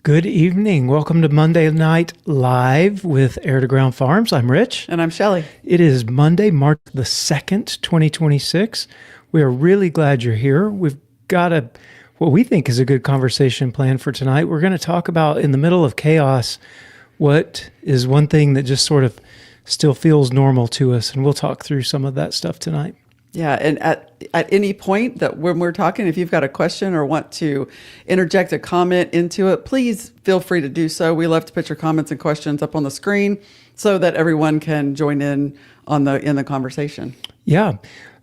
Good evening. Welcome to Monday Night Live with Air to Ground Farms. I'm Rich. And I'm Shelly. It is Monday, March the 2nd, 2026. We are really glad you're here. We've got what we think is a good conversation planned for tonight. We're going to talk about, in the middle of chaos, what is one thing that just sort of still feels normal to us. And we'll talk through some of that stuff tonight. Yeah, and at any point that when we're talking, if you've got a question or want to interject a comment into it, please feel free to do so. We love to put your comments and questions up on the screen so that everyone can join in in the conversation. Yeah.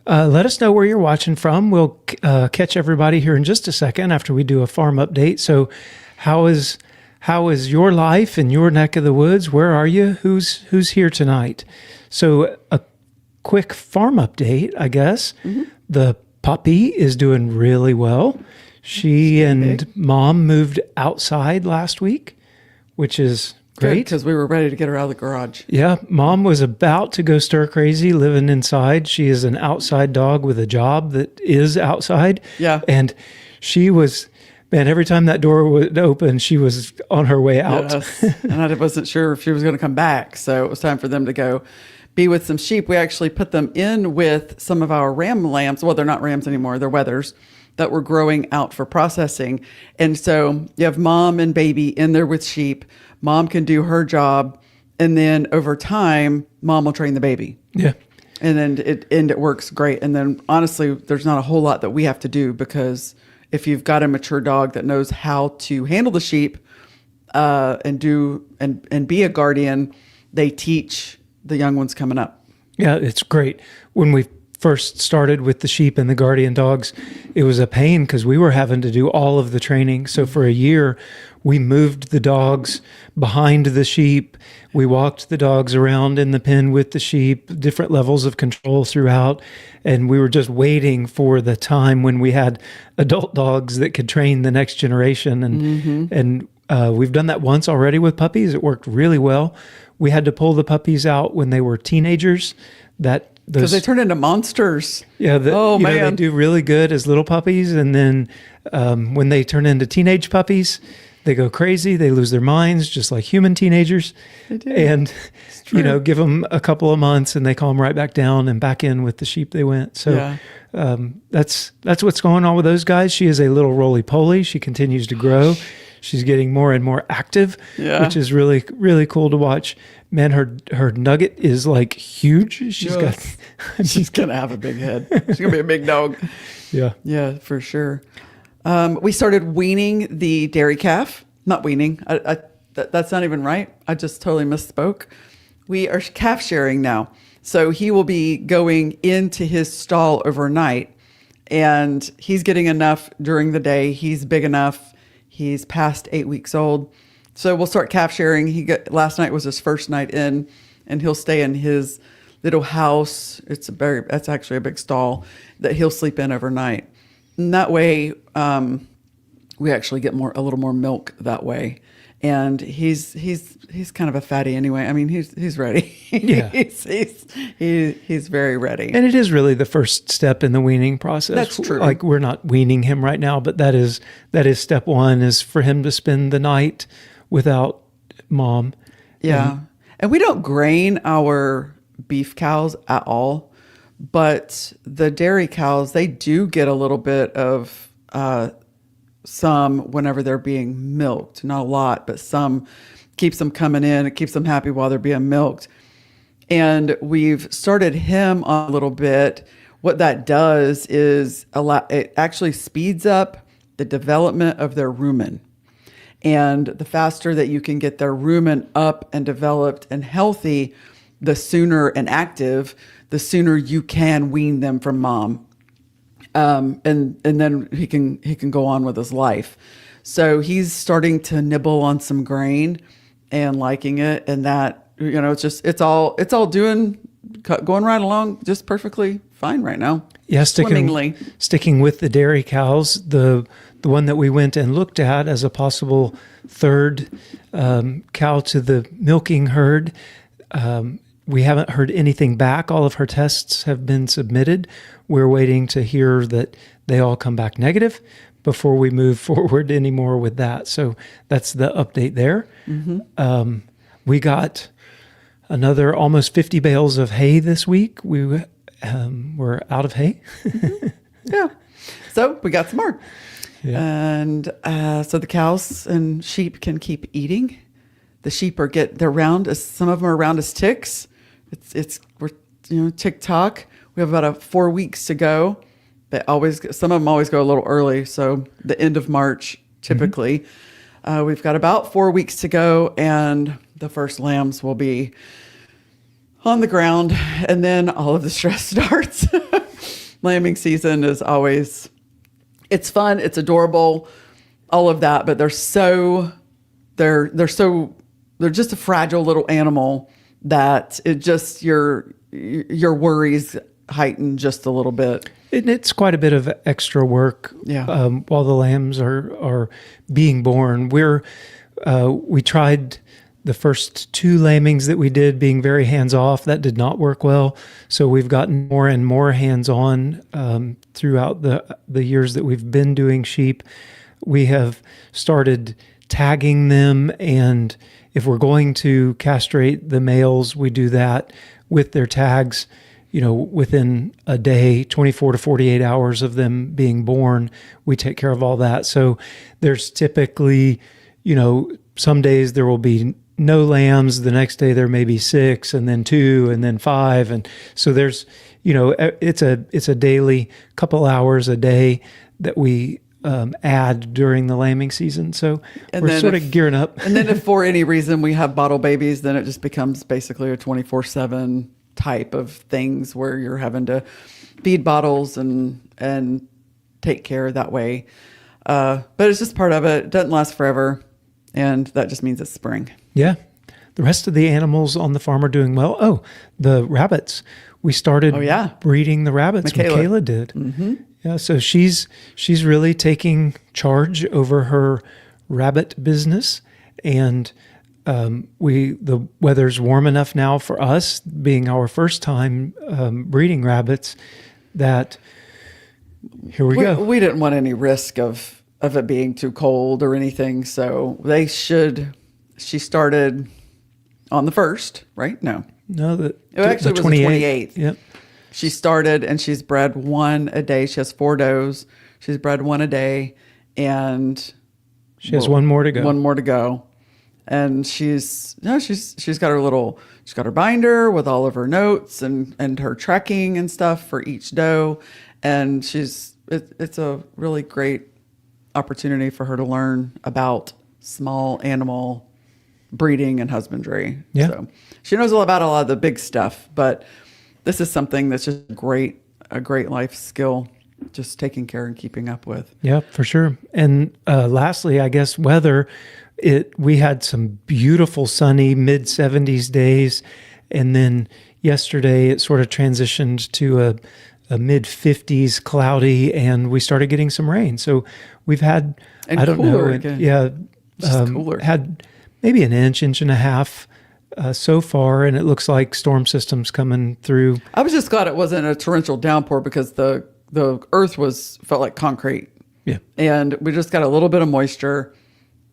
Let us know where you're watching from. We'll catch everybody here in just a second after we do a farm update. So how is your life in your neck of the woods? Where are you? Who's here tonight? So a quick farm update, I guess. Mm-hmm. The puppy is doing really well. She and Mom moved outside last week, which is great. Because we were ready to get her out of the garage. Yeah, Mom was about to go stir crazy living inside. She is an outside dog with a job that is outside. Yeah. And she was, man, every time that door would open, she was on her way out. Yes. And I wasn't sure if she was going to come back. So it was time for them to go be with some sheep. We actually put them in with some of our ram lambs. Well, they're not rams anymore. They're wethers that were growing out for processing. And so you have Mom and baby in there with sheep. Mom can do her job. And then over time, Mom will train the baby. Yeah. And then it works great. And then honestly, there's not a whole lot that we have to do, because if you've got a mature dog that knows how to handle the sheep and be a guardian, they teach the young ones coming up. Yeah, it's great. When we first started with the sheep and the guardian dogs, it was a pain because we were having to do all of the training. So for a year, we moved the dogs behind the sheep. We walked the dogs around in the pen with the sheep, different levels of control throughout. And we were just waiting for the time when we had adult dogs that could train the next generation. And we've done that once already with puppies. It worked really well. We had to pull the puppies out when they were teenagers. Because they turn into monsters. Yeah, man. They do really good as little puppies. And then when they turn into teenage puppies, they go crazy. They lose their minds, just like human teenagers. They do. And, give them a couple of months and they calm right back down and back in with the sheep they went. So that's what's going on with those guys. She is a little roly-poly. She continues to grow. She's getting more and more active, which is really, really cool to watch. Man, her nugget is like huge. She's going to have a big head. She's going to be a big dog. Yeah. Yeah, for sure. We started weaning the dairy calf. Not weaning. That's not even right. I just totally misspoke. We are calf sharing now. So he will be going into his stall overnight, and he's getting enough during the day. He's big enough. He's past 8 weeks old. So we'll start calf sharing. Last night was his first night in, and he'll stay in his little house. That's actually a big stall that he'll sleep in overnight. And that way, we actually get a little more milk that way. And he's kind of a fatty anyway. I mean, he's ready. Yeah. he's very ready. And it is really the first step in the weaning process. That's true. Like, we're not weaning him right now, but that is step one, is for him to spend the night without Mom. Yeah. And we don't grain our beef cows at all, but the dairy cows, they do get a little bit of some whenever they're being milked. Not a lot, but some keeps them coming in. It keeps them happy while they're being milked. And we've started him a little bit. What that does is it actually speeds up the development of their rumen. And the faster that you can get their rumen up and developed and healthy, the sooner and active, the sooner you can wean them from Mom. And then he can go on with his life. So he's starting to nibble on some grain and liking it, and that, it's all going right along just perfectly fine right now. Yeah, sticking with the dairy cows, the one that we went and looked at as a possible third cow to the milking herd. We haven't heard anything back. All of her tests have been submitted. We're waiting to hear that they all come back negative, before we move forward anymore with that. So that's the update there. We got another almost 50 bales of hay this week. We were out of hay. Yeah. So we got some more. Yeah. And so the cows and sheep can keep eating. The sheep they're round as some of them are round as ticks. We're tick-tock. We have about 4 weeks to go. Some of them always go a little early. So the end of March, typically. We've got about 4 weeks to go, and the first lambs will be on the ground, and then all of the stress starts. Lambing season is always, it's fun, it's adorable, all of that, but they're just a fragile little animal that it just your worries heighten just a little bit. And it's quite a bit of extra work. Yeah. While the lambs are being born. We tried the first 2 lambings that we did being very hands-off. That did not work well. So we've gotten more and more hands-on throughout the years that we've been doing sheep. We have started tagging them, and if we're going to castrate the males, we do that with their tags, within a day, 24 to 48 hours of them being born. We take care of all that. So there's typically, some days there will be no lambs. The next day there may be 6, and then 2, and then 5. And so there's, it's a daily couple hours a day that we add during the lambing season. So we're sort of gearing up. And then if for any reason we have bottle babies, then it just becomes basically a 24/7 type of things where you're having to feed bottles and take care that way. But it's just part of it. It doesn't last forever. And that just means it's spring. Yeah. The rest of the animals on the farm are doing well. Oh, the rabbits. We started breeding the rabbits. Michaela did. Mm-hmm. Yeah. So she's really taking charge over her rabbit business. And the weather's warm enough now for us, being our first time breeding rabbits, that here we go. We didn't want any risk of it being too cold or anything. So she started on the 1st, right? No, it actually was the 28th. Yep. She started and she's bred 1 a day. She has 4 does. She's bred 1 a day, and she has 1 more to go. 1 more to go. And she's got her binder with all of her notes and her tracking and stuff for each doe. And it's a really great opportunity for her to learn about small animal breeding and husbandry. Yeah. So she knows all about a lot of the big stuff, but this is something that's just a great life skill, just taking care and keeping up with. Yeah, for sure. And lastly, I guess weather. We had some beautiful sunny mid-70s days, and then yesterday it sort of transitioned to a mid-50s cloudy, and we started getting some rain. So we've had, and I don't cooler know, cooler. Had maybe an inch and a half so far, and it looks like storm systems coming through. I was just glad it wasn't a torrential downpour, because the earth felt like concrete. Yeah, and we just got a little bit of moisture,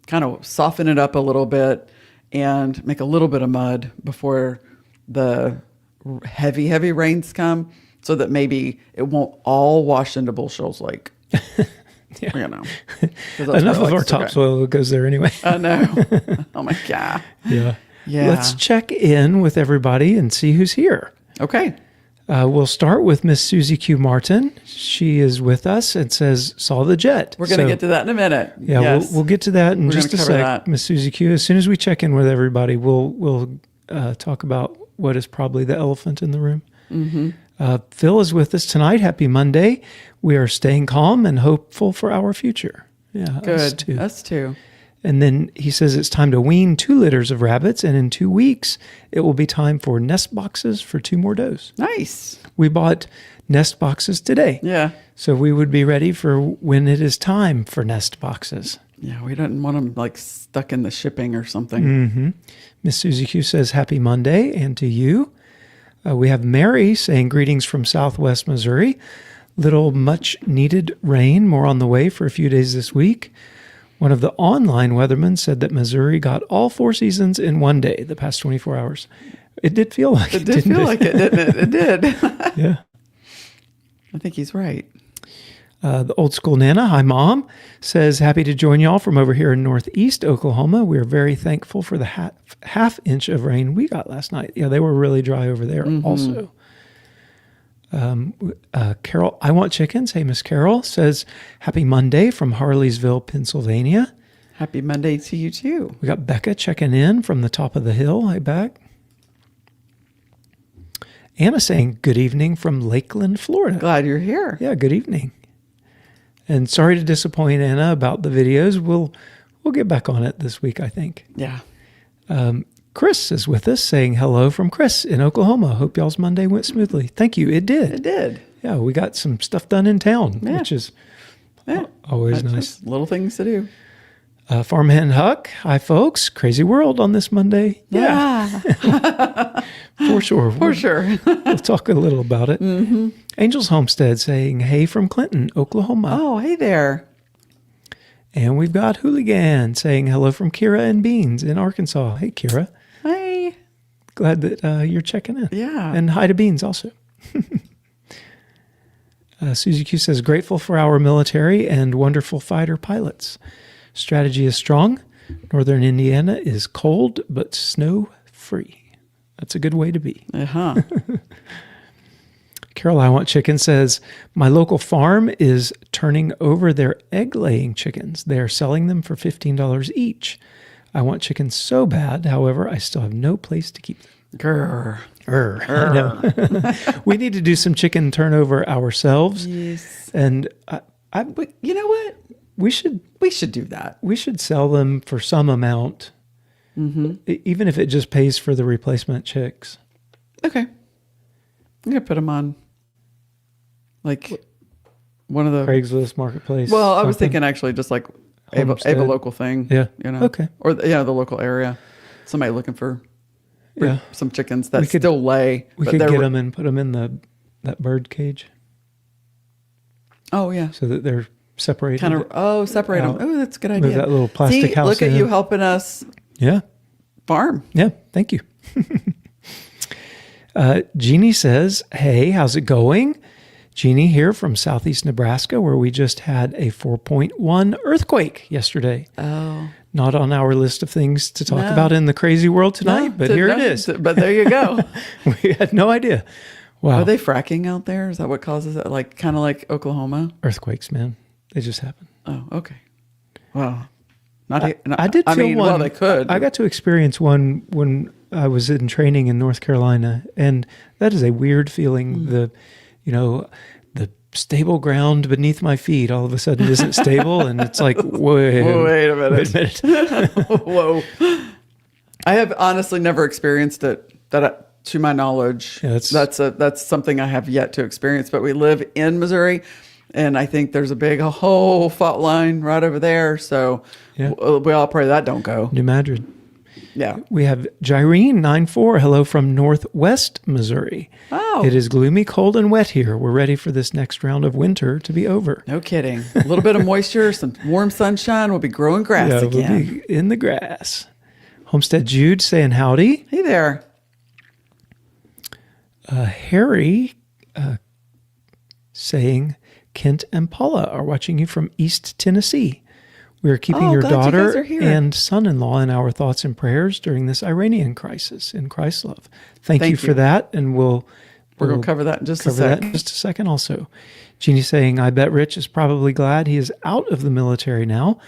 kind of soften it up a little bit and make a little bit of mud before the heavy rains come, so that maybe it won't all wash into Bull Shoals Lake. Yeah. Enough of our topsoil goes there anyway. I know. Oh my God. Yeah. Yeah. Let's check in with everybody and see who's here. Okay. We'll start with Miss Susie Q. Martin. She is with us and says, saw the jet. We're going to get to that in a minute. Yeah, yes. we'll get to that in just a sec, Miss Susie Q. As soon as we check in with everybody, we'll talk about what is probably the elephant in the room. Mm-hmm. Phil is with us tonight. Happy Monday. We are staying calm and hopeful for our future. Yeah, good. Us too. And then he says it's time to wean 2 litters of rabbits, and in 2 weeks, it will be time for nest boxes for 2 more does. Nice. We bought nest boxes today. Yeah. So we would be ready for when it is time for nest boxes. Yeah, we didn't want them like stuck in the shipping or something. Mm-hmm. Miss Susie Q says, happy Monday, and to you. We have Mary saying greetings from Southwest Missouri. Little much needed rain, more on the way for a few days this week. One of the online weathermen said that Missouri got all 4 seasons in one day the past 24 hours. It did feel like it. It did feel like it, didn't it? It did. Yeah. I think he's right. The old school Nana, hi Mom, says, happy to join y'all from over here in Northeast Oklahoma. We're very thankful for the half inch of rain we got last night. Yeah, they were really dry over there also. Carol, I want chickens. Hey, Miss Carol says, happy Monday from Harleysville, Pennsylvania. Happy Monday to you too. We got Becca checking in from the top of the hill. Hi, Beck. Anna saying, good evening from Lakeland, Florida. Glad you're here. Yeah, good evening. And sorry to disappoint Anna about the videos. We'll get back on it this week, I think. Yeah. Chris is with us saying hello from Chris in Oklahoma. Hope y'all's Monday went smoothly. Thank you. It did. It did. Yeah, we got some stuff done in town, Yeah. which is Yeah. always That's nice. just little things to do. Farmhand Huck, hi folks. Crazy world on this Monday. Yeah. For sure. For sure. We'll talk a little about it. Angels Homestead saying, hey from Clinton, Oklahoma. Oh, hey there. And we've got Hooligan saying hello from Kira and Beans in Arkansas. Hey, Kira. Hey. Glad that you're checking in. Yeah. And hi to Beans also. Susie Q says, grateful for our military and wonderful fighter pilots. Strategy is strong. Northern Indiana is cold but snow-free. That's a good way to be. Uh-huh. Carol, I Want Chicken says, my local farm is turning over their egg-laying chickens. They are selling them for $15 each. I want chickens so bad. However, I still have no place to keep them. Grr. I know. We need to do some chicken turnover ourselves. Yes. And But you know what? we should do that. we should sell them for some amount, even if it just pays for the replacement chicks. Okay. I'm going to put them on like one of the... Craigslist Marketplace. Well, I was something. thinking actually just like a Homestead. local thing. Yeah. You know? Okay. Or, the local area. Somebody looking for Yeah. some chickens that We could- still lay. We but could they're- get them and put them in that bird cage Oh, yeah. so that they're separated. Separate them. out. Oh, that's a good idea. Move that little plastic See, house look at in. you helping us Yeah. farm. Yeah. Thank you. Jeannie says, hey, how's it going? Jeannie here from Southeast Nebraska, where we just had a 4.1 earthquake yesterday. Oh. Not on our list of things to talk No. about in the crazy world tonight, but here it is. But there you go. We had no idea. Wow. Are they fracking out there? Is that what causes it? Like kind of like Oklahoma? Earthquakes, man. They just happen. Oh, okay. Wow. I did feel mean, one. well, they could. I got to experience one when I was in training in North Carolina, and that is a weird feeling. The stable ground beneath my feet all of a sudden isn't stable, and it's like, wait a minute. Wait a minute. Whoa. I have honestly never experienced it. To my knowledge, Yeah, that's something I have yet to experience. But we live in Missouri, and I think there's a whole fault line right over there. So Yeah. we all pray that don't go. New Madrid. Yeah. We have Jyrene94. Hello from Northwest Missouri. Oh. It is gloomy, cold, and wet here. We're ready for this next round of winter to be over. No kidding. A little bit of moisture, some warm sunshine. We'll be growing grass Yeah, again. we'll be in the grass. Homestead Jude saying howdy. Hey there. Harry saying Kent and Paula are watching you from East Tennessee. We are keeping Oh, your glad you guys daughter are here. and son-in-law in our thoughts and prayers during this Iranian crisis in Christ's love. Thank you for you. that, and We're going to cover that in just a cover that sec. in just a second also. Jeannie saying, I bet Rich is probably glad he is out of the military now.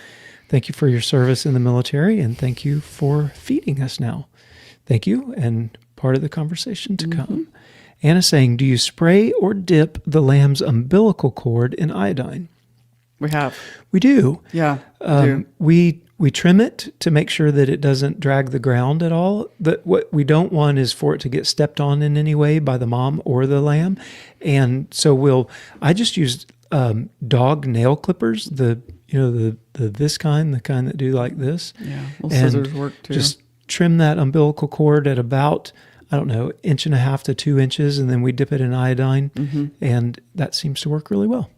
Thank you for your service in the military, and thank you for feeding us now. Thank you, and part of the conversation to come. Anna saying, do you spray or dip the lamb's umbilical cord in iodine? We have. We do. Yeah. do. We trim it to make sure that it doesn't drag the ground at all. What we don't want is for it to get stepped on in any way by the mom or the lamb. And so I just used dog nail clippers, the this kind, the kind that do like this. Yeah. Well, And scissors work too. just trim that umbilical cord at about I don't know, 1.5 to 2 inches, and then we dip it in iodine, and that seems to work really well.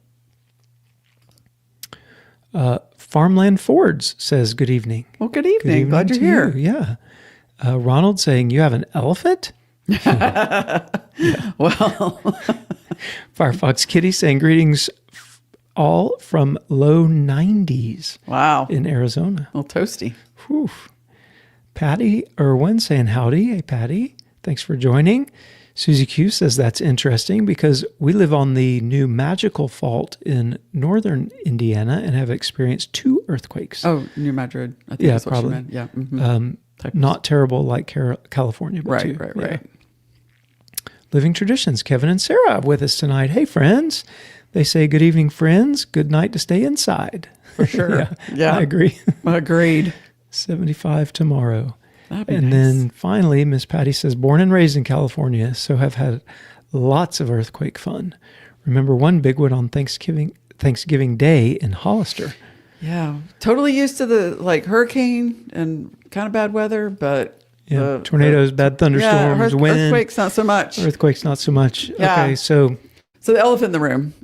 Farmland Fords says, good evening. Well, good evening. Glad you're here. You. Yeah. Ronald saying, you have an elephant? Well, Firefox Kitty saying, greetings all from low 90s. wow. In Arizona. A little toasty. Whew. Patty Irwin saying, howdy. Hey, Patty. Thanks for joining. Susie Q says, that's interesting because we live on the New Magical Fault in northern Indiana and have experienced 2 earthquakes. Oh, New Madrid. I think Yeah, that's what probably. she meant. Yeah. Mm-hmm. Not terrible like California, but Right. Yeah. Living Traditions, Kevin and Sarah with us tonight. Hey, friends. They say, good evening, friends. Good night to stay inside. For sure. Yeah. I agree. Agreed. 75 tomorrow. That'd be And nice. then finally, Miss Patty says, born and raised in California, so have had lots of earthquake fun. Remember one big one on Thanksgiving Day in Hollister. Yeah. Totally used to the hurricane and kind of bad weather, but Yeah, tornadoes, bad thunderstorms, wind. Earthquakes, not so much. Earthquakes, not so much. Yeah. Okay, so So the elephant in the room.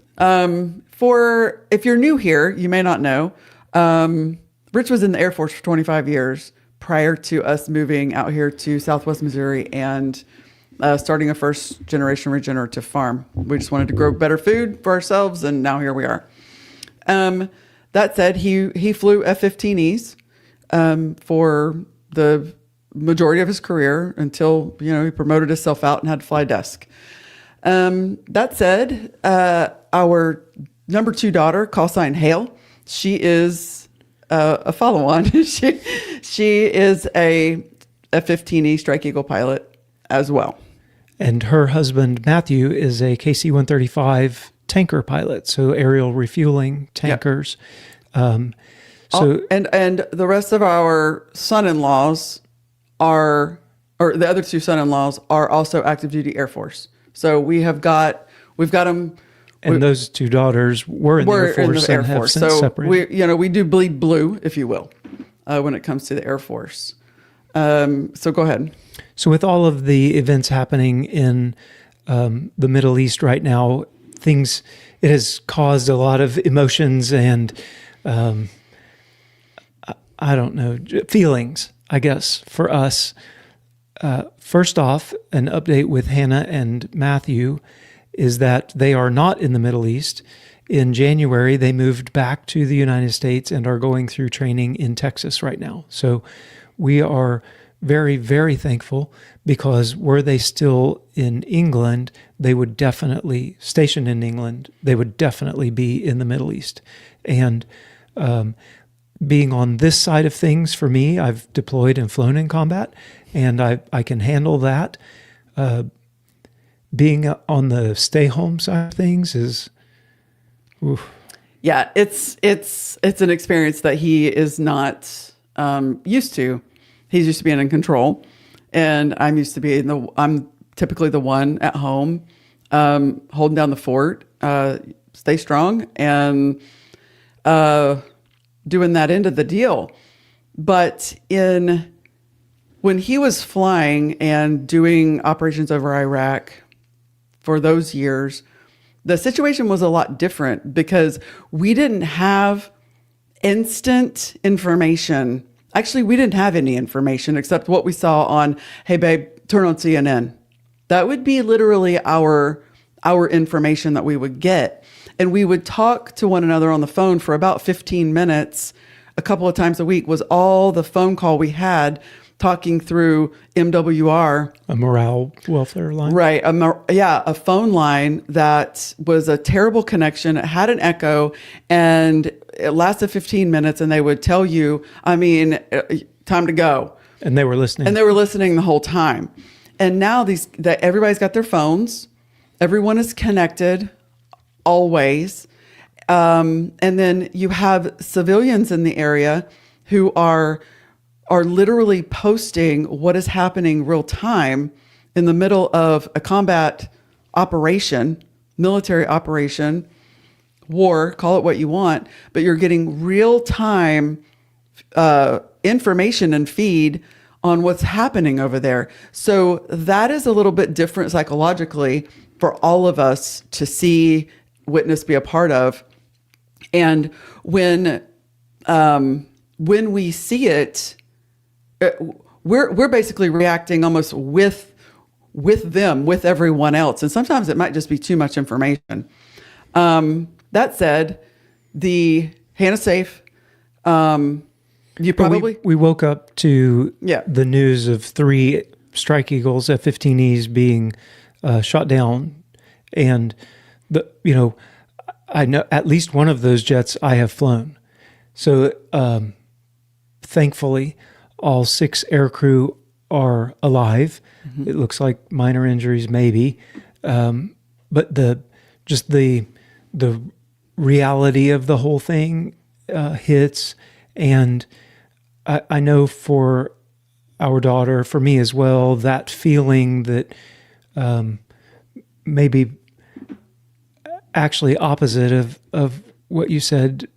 If you're new here, you may not know. Rich was in the Air Force for 25 years prior to us moving out here to Southwest Missouri and starting a first generation regenerative farm. We just wanted to grow better food for ourselves, and now here we are. That said, he flew F-15Es for the majority of his career until he promoted himself out and had to fly desk. That said, our number 2 daughter, call sign Hale, she is a follow-on. she is a F-15E Strike Eagle pilot as well. and her husband Matthew is a KC-135 tanker pilot, so aerial refueling tankers. And the rest of our son-in-laws or the other 2 son-in-laws are also active duty Air Force. So we've got them. And those 2 daughters were in the Air Force and have since so separated. we do bleed blue, if you will, when it comes to the Air Force. So go ahead. So with all of the events happening in the Middle East right now, it has caused a lot of emotions and I don't know, feelings, I guess, for us. First off, an update with Hannah and Matthew is that they are not in the Middle East. In January, they moved back to the United States and are going through training in Texas right now. So we are very, very thankful, because were they still in England, they would definitely, stationed in England, they would definitely be in the Middle East. And being on this side of things, for me, I've deployed and flown in combat, and I can handle that. Being on the stay home side of things is, oof. Yeah, it's an experience that he is not used to. He's used to being in control, and I'm used to being I'm typically the one at home, holding down the fort, stay strong, and doing that end of the deal. But when he was flying and doing operations over Iraq for those years, the situation was a lot different because we didn't have instant information. Actually, we didn't have any information except what we saw on, hey, babe, turn on CNN. That would be literally our information that we would get. And we would talk to one another on the phone for about 15 minutes a couple of times a week was all the phone call we had, talking through MWR. A morale welfare line. Right. A phone line that was a terrible connection. It had an echo, and it lasted 15 minutes, and they would tell you, time to go. And they were listening. And they were listening the whole time. And now everybody's got their phones. Everyone is connected always. And then you have civilians in the area who are literally posting what is happening real time in the middle of a combat operation, military operation, war, call it what you want, but you're getting real time information and feed on what's happening over there. So that is a little bit different psychologically for all of us to see, witness, be a part of. And when we see it, we're basically reacting almost with them, with everyone else. And sometimes it might just be too much information. That said, Hannah's safe. You probably... We woke up to Yeah. the news of 3 Strike Eagles F-15Es being shot down. And, I know at least one of those jets I have flown. So thankfully, all 6 aircrew are alive. Mm-hmm. It looks like minor injuries maybe. But the reality of the whole thing hits. And I know for our daughter, for me as well, that feeling that maybe actually opposite of what you said.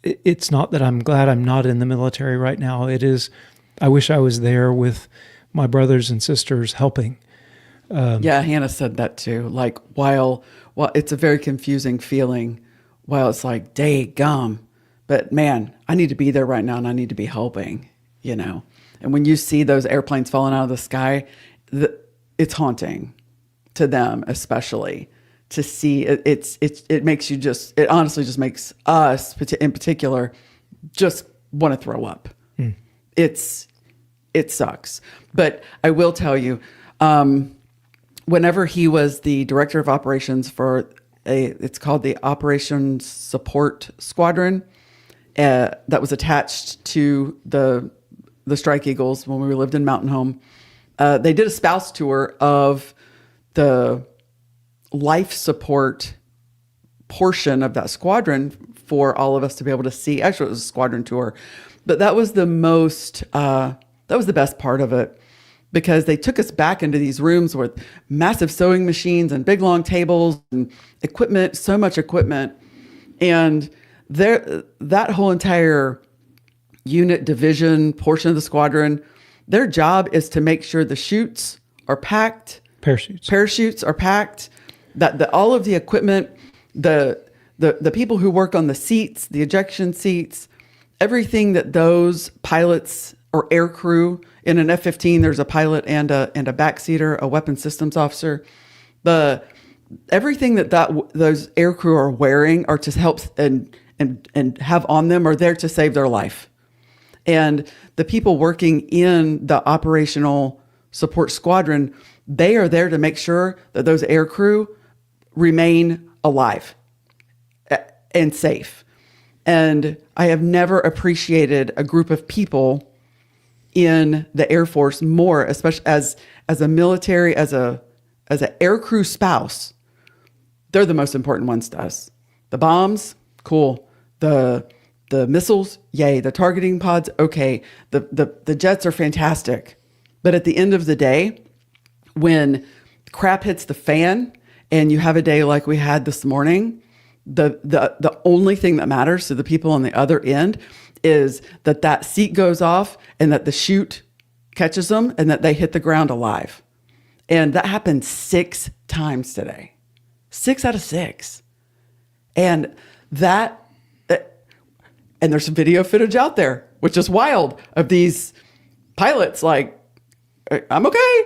It's not that I'm glad I'm not in the military right now. It is, I wish I was there with my brothers and sisters helping. Yeah, Hannah said that too. Like while it's a very confusing feeling, while it's like, day gum. But man, I need to be there right now and I need to be helping, And when you see those airplanes falling out of the sky, it's haunting to them, especially to see it. It makes you it honestly just makes us in particular just want to throw up. It sucks. But I will tell you, whenever he was the director of operations for it's called the Operations Support Squadron, that was attached to the Strike Eagles when we lived in Mountain Home. They did a spouse tour of the life support portion of that squadron for all of us to be able to see. Actually, it was a squadron tour, but that was the best part of it, because they took us back into these rooms with massive sewing machines and big long tables and equipment, so much equipment. And that whole entire unit division portion of the squadron, their job is to make sure the chutes are packed. Parachutes are packed, that all of the equipment, the people who work on the seats, the ejection seats, everything that those pilots or air crew in an F-15, there's a pilot and a backseater, a weapons systems officer. Everything that those air crew are wearing are to help and have on them are there to save their life. And the people working in the operational support squadron, they are there to make sure that those air crew remain alive and safe. And I have never appreciated a group of people in the Air Force more, especially as a military, as an air crew spouse. They're the most important ones to us. The bombs, cool. The missiles, yay. The targeting pods, okay. The jets are fantastic. But at the end of the day, when crap hits the fan and you have a day like we had this morning, the only thing that matters to the people on the other end is that seat goes off and that the chute catches them and that they hit the ground alive. And that happened 6 times today. 6 out of 6. And and there's some video footage out there, which is wild, of these pilots like, I'm okay,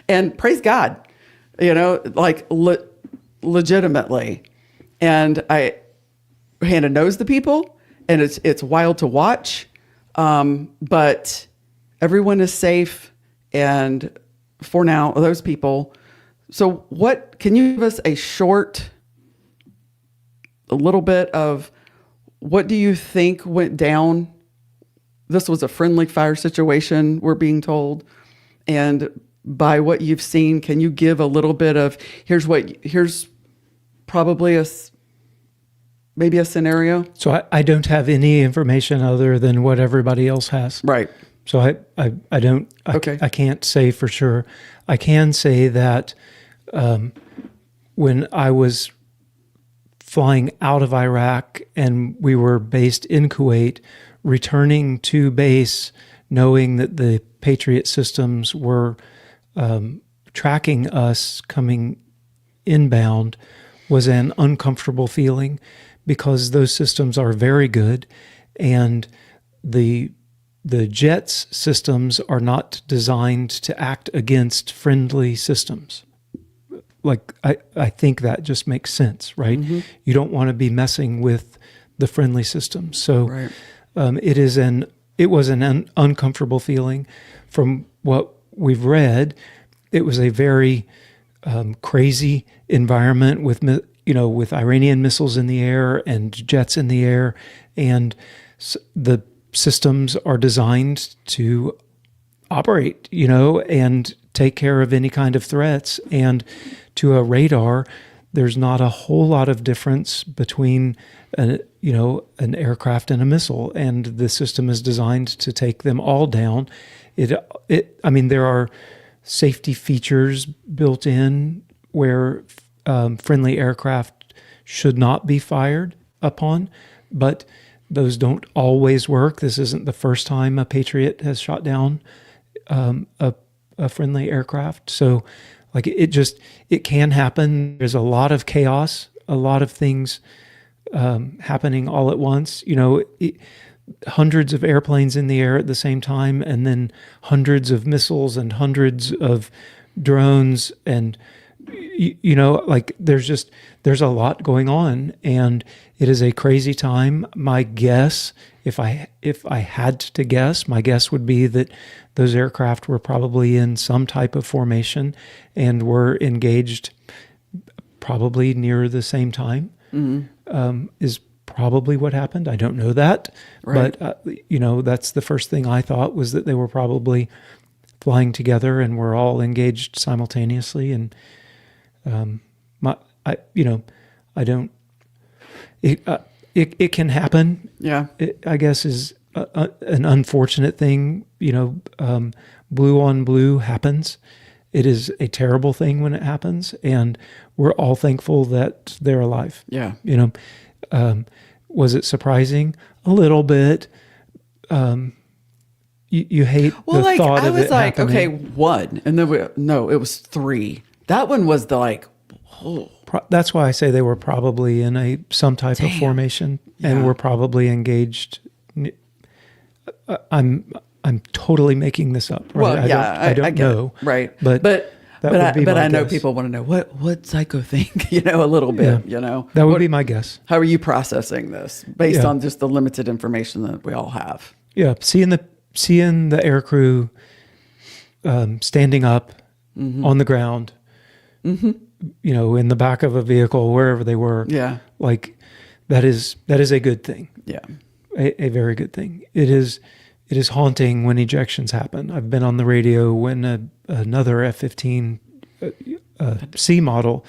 and praise God, like legitimately. And Hannah knows the people, and it's wild to watch. But everyone is safe, and for now, those people. So can you give us a little bit of what do you think went down? This was a friendly fire situation, we're being told. And by what you've seen, can you give a little bit of, here's probably maybe a scenario? So I don't have any information other than what everybody else has. Right. So I don't, Okay. I can't say for sure. I can say that when I was flying out of Iraq and we were based in Kuwait, returning to base knowing that the Patriot systems were tracking us coming inbound was an uncomfortable feeling, because those systems are very good, and the jets systems are not designed to act against friendly systems. Like, I think that just makes sense, right? Mm-hmm. You don't want to be messing with the friendly systems. So Right. it was an uncomfortable feeling. From what we've read, it was a very crazy environment with Iranian missiles in the air and jets in the air, and the systems are designed to operate, and take care of any kind of threats. And to a radar, there's not a whole lot of difference between an aircraft and a missile, and the system is designed to take them all down. There are safety features built in where friendly aircraft should not be fired upon, but those don't always work. This isn't the first time a Patriot has shot down a friendly aircraft. So, like, it can happen. There's a lot of chaos, a lot of things happening all at once. Hundreds of airplanes in the air at the same time, and then hundreds of missiles and hundreds of drones, and there's a lot going on, and it is a crazy time. My guess, if I had to guess, my guess would be that those aircraft were probably in some type of formation and were engaged probably near the same time. Mm-hmm. Is probably what happened. I don't know that, right. But that's the first thing I thought, was that they were probably flying together and were all engaged simultaneously. And it can happen. Yeah. It, I guess, is an unfortunate thing. Blue on blue happens. It is a terrible thing when it happens, and we're all thankful that they're alive. Yeah. Was it surprising? A little bit. You hate the thought of it happening. Okay, one, and then it was three. That one was That's why I say they were probably in some type of formation, and were probably engaged. I'm totally making this up. Right? Well, yeah, I don't know. it. Right. But I know people want to know what psycho think, a little bit, That would be my guess. How are you processing this based on just the limited information that we all have? Yeah. Seeing the aircrew standing up on the ground, in the back of a vehicle, wherever they were. Yeah. Like, that is a good thing. Yeah. A very good thing. It is haunting when ejections happen. I've been on the radio when another F-15 C model,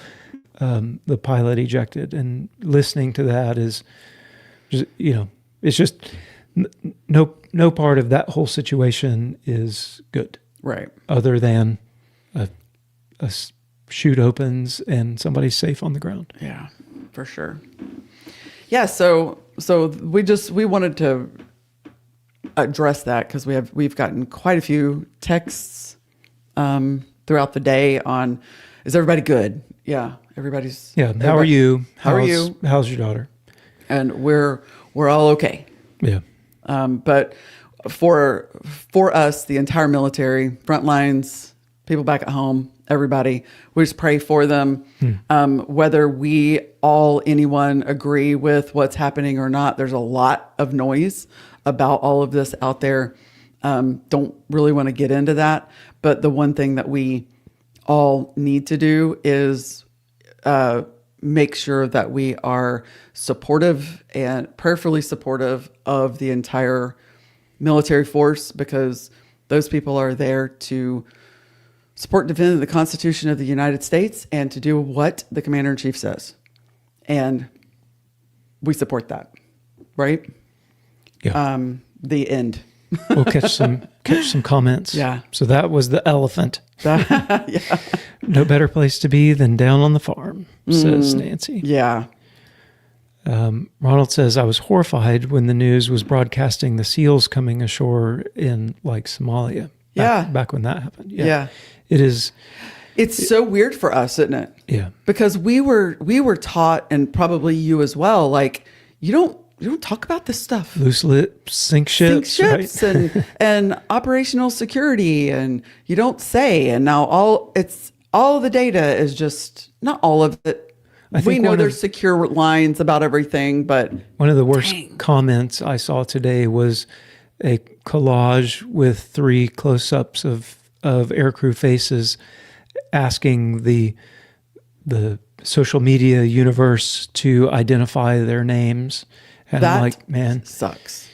the pilot ejected, and listening to that is, it's just no part of that whole situation is good. Right. Other than a chute opens and somebody's safe on the ground. Yeah, for sure. Yeah. So we wanted to address that, because we've gotten quite a few texts throughout the day on, is everybody good? Yeah, everybody's. Yeah. How are you? How are you? How's your daughter? And we're all okay. Yeah. But for us, the entire military, front lines, people back at home, everybody, we just pray for them. Whether anyone agree with what's happening or not, there's a lot of noise about all of this out there. Don't really want to get into that. But the one thing that we all need to do is make sure that we are supportive and prayerfully supportive of the entire military force, because those people are there to support and defend the Constitution of the United States and to do what the Commander-in-Chief says. And we support that, right? Yeah. The end. We'll catch some comments. Yeah. So that was the elephant. Yeah. No better place to be than down on the farm, says Nancy. Yeah. Ronald says, I was horrified when the news was broadcasting the SEALs coming ashore in like Somalia. Back when that happened. Yeah. It is. It's so weird for us, isn't it? Yeah. Because we were taught, and probably you as well, like you don't talk about this stuff. Loose lips, sink ships, right? and operational security, and you don't say. And now all of the data is just not all of it. We know there's secure lines about everything, but one of the worst comments I saw today was a collage with 3 close-ups of aircrew faces asking the social media universe to identify their names. And I'm like, man, sucks.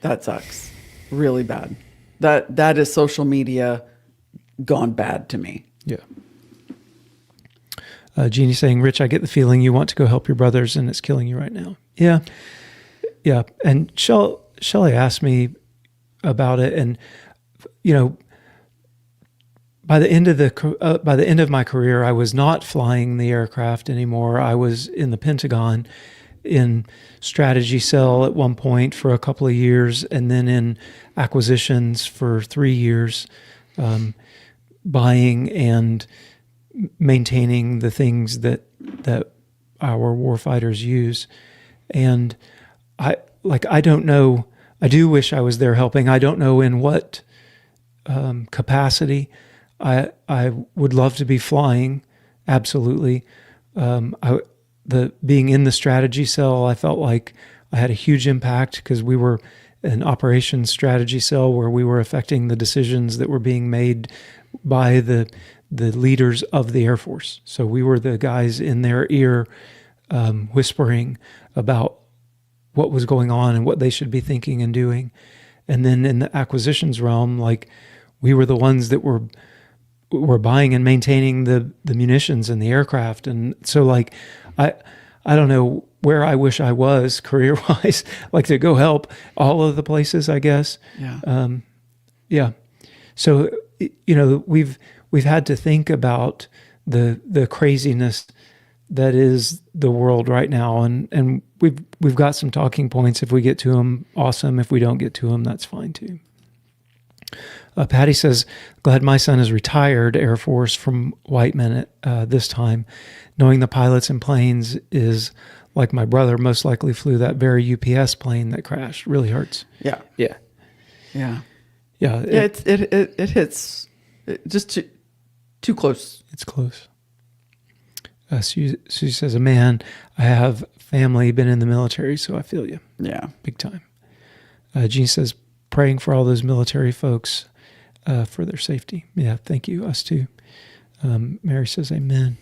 That sucks really bad. That is social media gone bad to me. Yeah. Jeannie saying, Rich, I get the feeling you want to go help your brothers and it's killing you right now. Yeah. Yeah. And Shelley asked me about it. And, by the end of my career, I was not flying the aircraft anymore. I was in the Pentagon in strategy cell at one point for a couple of years, and then in acquisitions for 3 years, buying and maintaining the things that our warfighters use. And I don't know. I do wish I was there helping. I don't know in what capacity. I would love to be flying. Absolutely. Being in the strategy cell, I felt like I had a huge impact because we were an operations strategy cell where we were affecting the decisions that were being made by the leaders of the Air Force. So we were the guys in their ear whispering about what was going on and what they should be thinking and doing. And then in the acquisitions realm, like we were the ones that were buying and maintaining the munitions and the aircraft. And so like, I don't know where I wish I was career wise, like to go help all of the places, I guess. Yeah. Yeah. So, we've had to think about the craziness that is the world right now. And we've got some talking points. If we get to them, awesome. If we don't get to them, that's fine too. Patty says, glad my son is retired Air Force from Whiteman this time. Knowing the pilots and planes is like my brother most likely flew that very UPS plane that crashed. Really hurts. Yeah. Yeah. Yeah. Yeah. It hits just too close. It's close. Susie says, man, I have family, been in the military, so I feel you. Yeah. Big time. Jean says, praying for all those military folks for their safety. Yeah, thank you. Us too. Mary says, amen.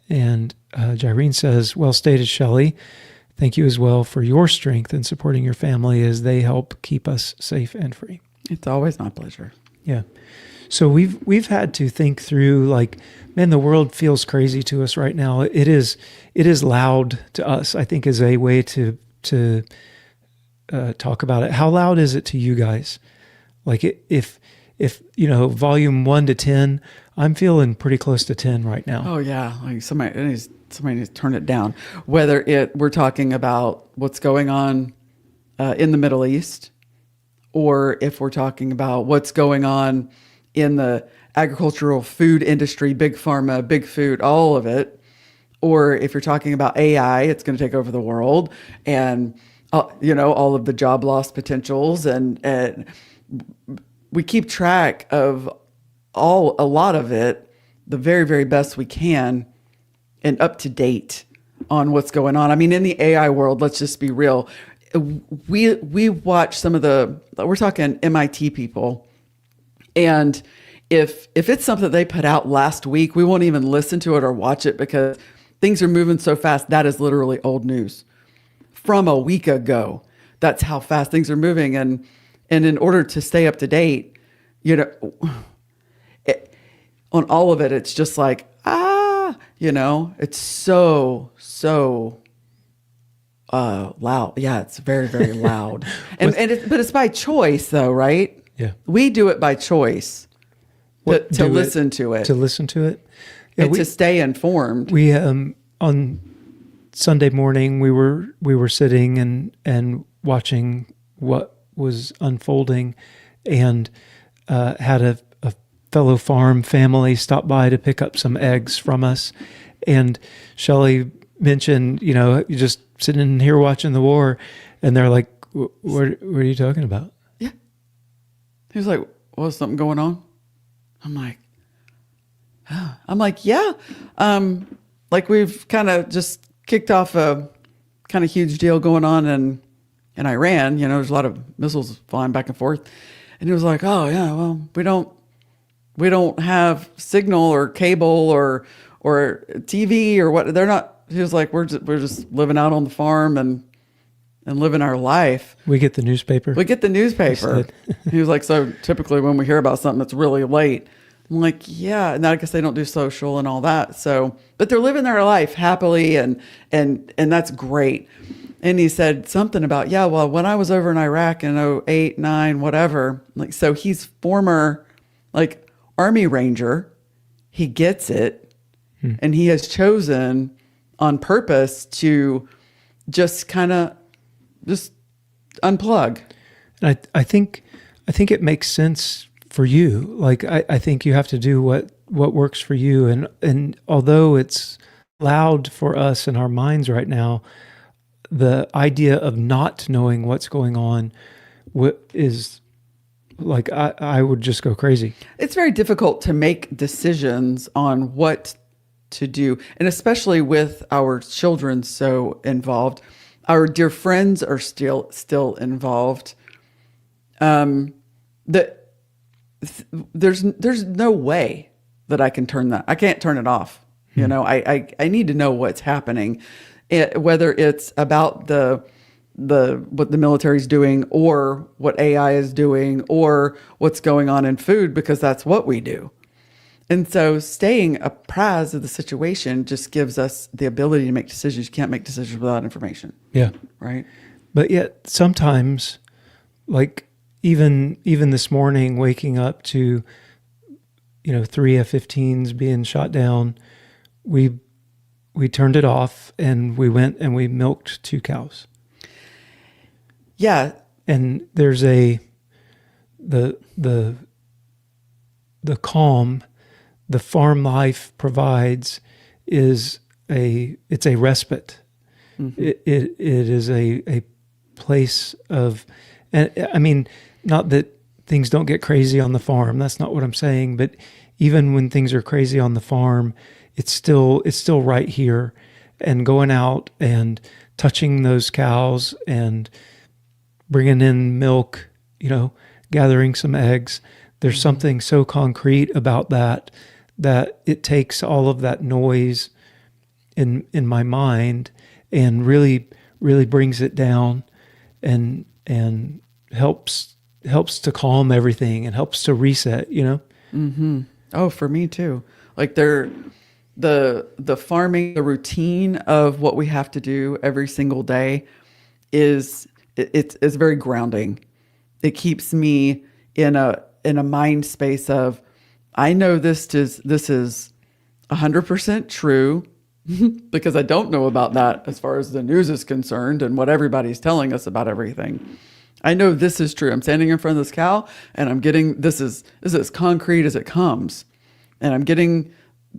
And Jyrene says, well stated, Shelley. Thank you as well for your strength in supporting your family as they help keep us safe and free. It's always my pleasure. Yeah. So we've had to think through, like, man, the world feels crazy to us right now. It is loud to us, I think, is a way to talk about it. How loud is it to you guys? Like if volume 1 to 10, I'm feeling pretty close to 10 right now. Oh yeah, like somebody needs to turn it down. Whether we're talking about what's going on in the Middle East, or if we're talking about what's going on in the agricultural food industry, big pharma, big food, all of it, or if you're talking about AI, it's going to take over the world, and all of the job loss potentials, and we keep track of a lot of it, the very, very best we can, and up to date on what's going on. I mean, in the AI world, let's just be real. We watch we're talking MIT people, and if it's something they put out last week, we won't even listen to it or watch it because things are moving so fast. That is literally old news from a week ago. That's how fast things are moving. And in order to stay up to date, on all of it, it's just like, it's so loud. Yeah, it's very, very loud. But it's by choice though, right? Yeah. We do it by choice to listen to it. To listen to it. Yeah, and to stay informed. We, on Sunday morning we were sitting and watching what was unfolding, and had a fellow farm family stop by to pick up some eggs from us. And Shelley mentioned, you're just sitting in here watching the war, and they're like, what are you talking about? Yeah. He was like, was something going on? I'm like, yeah. Like we've kind of just kicked off a kind of huge deal going on in Iran. There's a lot of missiles flying back and forth. And he was like, oh yeah, well, we don't have signal or cable or TV or what. They're not. He was like, we're just living out on the farm and living our life. We get the newspaper. He was like, so typically when we hear about something that's really late, I'm like, yeah. And I guess they don't do social and all that. So, but they're living their life happily and that's great. And he said something about, yeah, well, when I was over in Iraq in 2008, 2009, whatever, like, so he's former like Army Ranger. He gets it. And he has chosen on purpose to just kind of just unplug. And I think it makes sense for you. Like, I think you have to do what works for you. And although it's loud for us in our minds right now, the idea of not knowing what's going on is like, I would just go crazy. It's very difficult to make decisions on what to do. And especially with our children so involved, our dear friends are still involved. There's no way that I can turn that. I can't turn it off. I need to know what's happening, whether it's about what the military's doing or what AI is doing or what's going on in food, because that's what we do. And so staying apprised of the situation just gives us the ability to make decisions. You can't make decisions without information. Yeah. Right. But yet sometimes, like even this morning, waking up to, 3 F-15s being shot down, we turned it off and we went and we milked 2 cows. Yeah. And there's the calm the farm life provides it's a respite. Mm-hmm. It is a place of, and I mean, not that things don't get crazy on the farm. That's not what I'm saying. But even when things are crazy on the farm, it's still right here, and going out and touching those cows and bringing in milk, gathering some eggs. There's something so concrete about that it takes all of that noise in my mind and really, really brings it down and helps to calm everything and helps to reset, Mm-hmm. Oh, for me too. Like the farming, the routine of what we have to do every single day it's very grounding. It keeps me in a mind space of, I know this is 100% true because I don't know about that as far as the news is concerned and what everybody's telling us about everything. I know this is true. I'm standing in front of this cow and I'm getting, this is as concrete as it comes, and I'm getting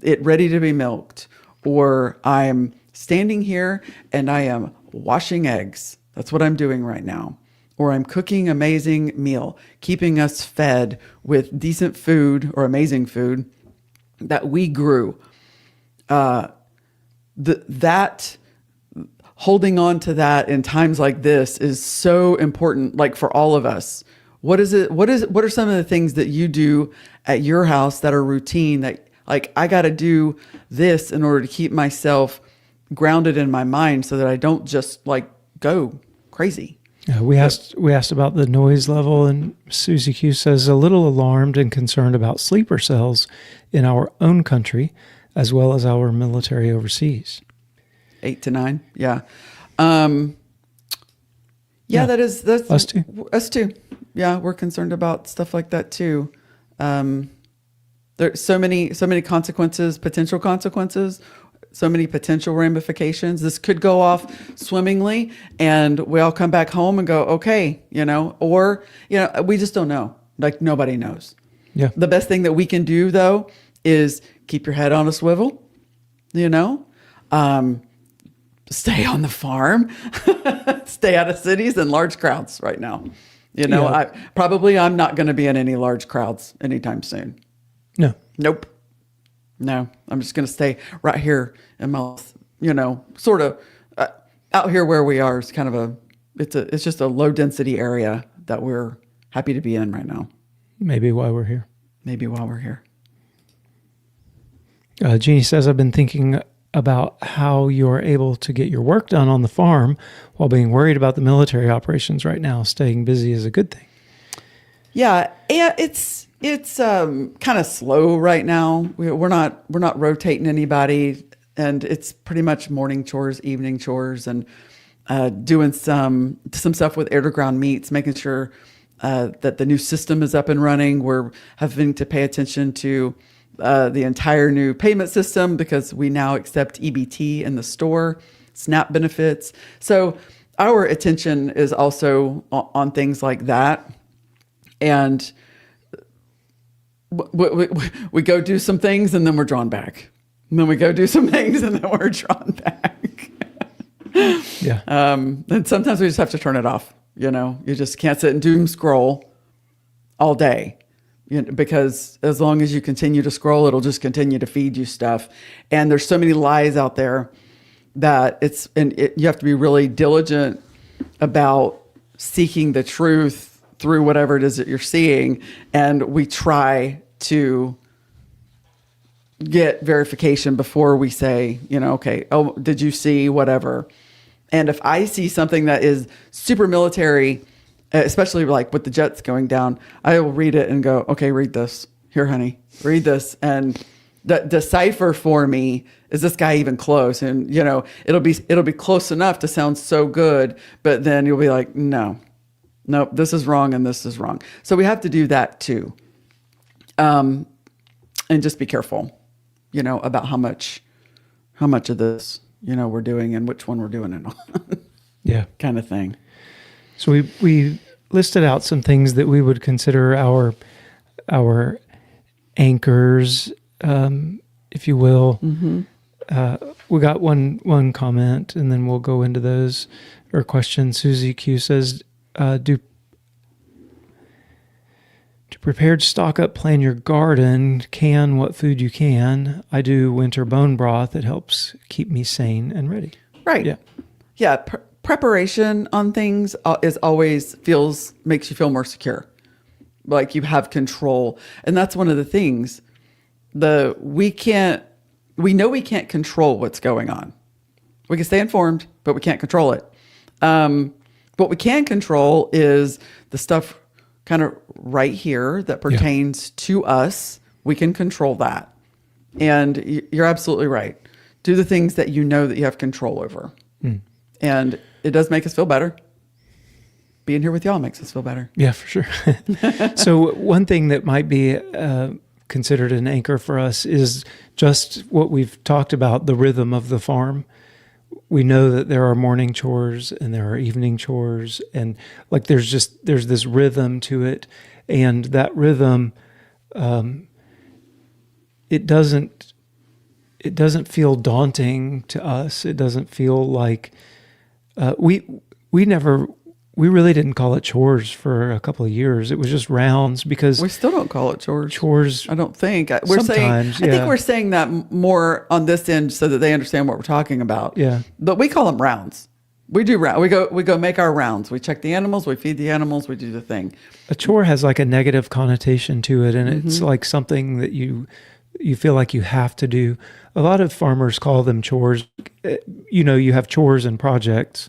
it ready to be milked, or I'm standing here and I am washing eggs. That's what I'm doing right now. Or I'm cooking amazing meal, keeping us fed with decent food or amazing food that we grew. That holding on to that in times like this is so important, like for all of us. What are some of the things that you do at your house that are routine, that like, I got to do this in order to keep myself grounded in my mind so that I don't just like go crazy? Yeah, we asked about the noise level, and Susie Q says, a little alarmed and concerned about sleeper cells in our own country, as well as our military overseas. 8 to 9, yeah. That's us too. Us too. Yeah, we're concerned about stuff like that too. There's so many consequences, potential consequences, so many potential ramifications. This could go off swimmingly and we all come back home and go, okay, or, we just don't know. Like nobody knows. Yeah. The best thing that we can do though is keep your head on a swivel, stay on the farm, stay out of cities and large crowds right now. Yeah. I'm not going to be in any large crowds anytime soon. No. Nope. No, I'm just going to stay right here in my, sort of out here where we are is kind of it's just a low density area that we're happy to be in right now. Maybe why we're here. Jeannie says, I've been thinking about how you're able to get your work done on the farm while being worried about the military operations right now. Staying busy is a good thing. Yeah, it's kind of slow right now. We're not rotating anybody, and it's pretty much morning chores, evening chores, and doing some stuff with air to ground meats, making sure that the new system is up and running. We're having to pay attention to the entire new payment system because we now accept EBT in the store, SNAP benefits. So our attention is also on things like that. And we go do some things and then we're drawn back. And then we go do some things and then we're drawn back. Yeah. And sometimes we just have to turn it off. You just can't sit and doom scroll all day. Because as long as you continue to scroll, it'll just continue to feed you stuff. And there's so many lies out there that you have to be really diligent about seeking the truth through whatever it is that you're seeing. And we try to get verification before we say, okay, oh, did you see whatever? And if I see something that is super military, especially like with the jets going down, I will read it and go, okay, read this. Here, honey, read this. And decipher for me, is this guy even close? And, it'll be close enough to sound so good, but then you'll be like, nope, this is wrong and this is wrong. So we have to do that too. And just be careful, about how much of this, we're doing and which one we're doing it on. Yeah. Kind of thing. So we listed out some things that we would consider our anchors, if you will. Mm-hmm. We got one comment, and then we'll go into those or questions. Susie Q says, "Do prepared stock up, plan your garden, can what food you can. I do winter bone broth. It helps keep me sane and ready." Right. Yeah. Yeah. Preparation on things is always makes you feel more secure, like you have control. And that's one of the things we know we can't control what's going on. We can stay informed, but we can't control it. What we can control is the stuff kind of right here that pertains to us. We can control that. And you're absolutely right. Do the things that you know that you have control over. Mm. And it does make us feel better. Being here with y'all makes us feel better. Yeah, for sure. So one thing that might be considered an anchor for us is just what we've talked about, the rhythm of the farm. We know that there are morning chores and there are evening chores, and like there's this rhythm to it, and that rhythm, it doesn't feel daunting to us. It doesn't feel like we really didn't call it chores for a couple of years. It was just rounds because we still don't call it chores. Chores, I don't think I think we're saying that more on this end so that they understand what we're talking about. Yeah, but we call them rounds. We do round. We go make our rounds. We check the animals. We feed the animals. We do the thing. A chore has like a negative connotation to it, and it's like something that you feel like you have to do. A lot of farmers call them chores. You have chores and projects.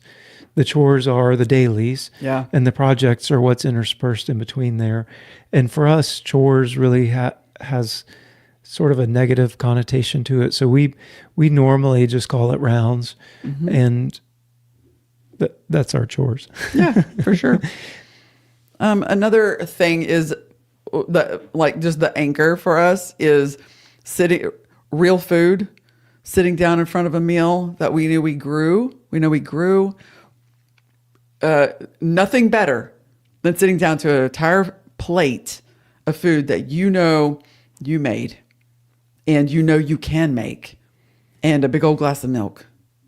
The chores are the dailies, and the projects are what's interspersed in between there. And for us, chores really has sort of a negative connotation to it. So we normally just call it rounds, and that's our chores. Yeah, for sure. Another thing is just the anchor for us is real food. sitting down in front of a meal that we knew we grew. We know we grew. Nothing better than sitting down to an entire plate of food that you know you made and you know you can make, and a big old glass of milk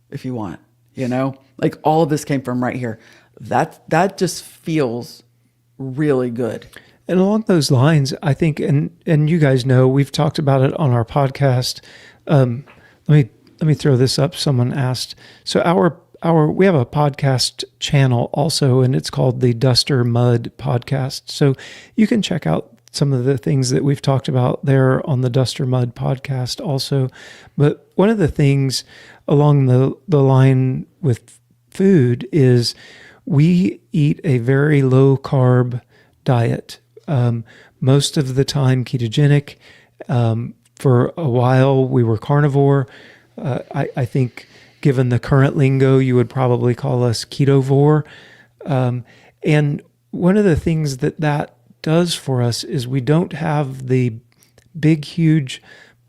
if you want, like all of this came from right here. That just feels really good. And along those lines, I think, and you guys know, we've talked about it on our podcast. Let me throw this up. Someone asked. So we have a podcast channel also, and it's called the Duster Mud Podcast. So you can check out some of the things that we've talked about there on the Duster Mud Podcast also. But one of the things along the line with food is we eat a very low carb diet. Most of the time ketogenic. For a while we were carnivore. I think given the current lingo, you would probably call us ketovore. And one of the things that does for us is we don't have the big, huge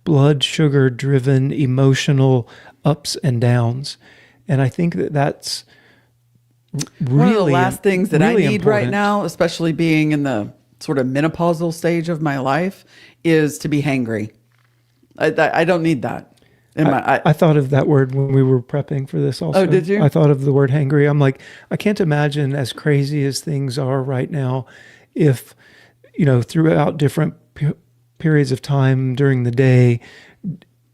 blood sugar driven emotional ups and downs. And I think that's really one of the last things that I need important right now, especially being in the sort of menopausal stage of my life, is to be hangry. I don't need that. I thought of that word when we were prepping for this also. Oh, did you? I thought of the word hangry. I'm like, I can't imagine, as crazy as things are right now, if, throughout different periods of time during the day,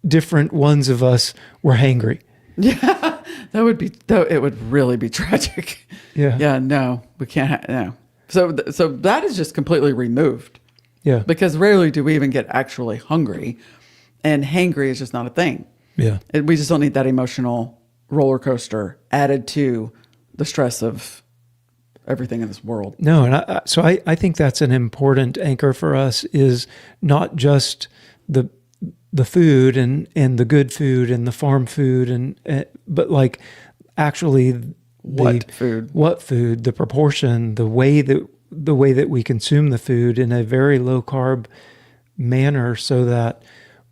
different ones of us were hangry. Yeah, it would really be tragic. Yeah. Yeah, no, we can't, no. So that is just completely removed. Yeah. Because rarely do we even get actually hungry, and hangry is just not a thing. Yeah. We just don't need that emotional roller coaster added to the stress of everything in this world. No, and so I think that's an important anchor for us, is not just the food and the good food and the farm food but like actually what food, the proportion, the way that we consume the food in a very low carb manner, so that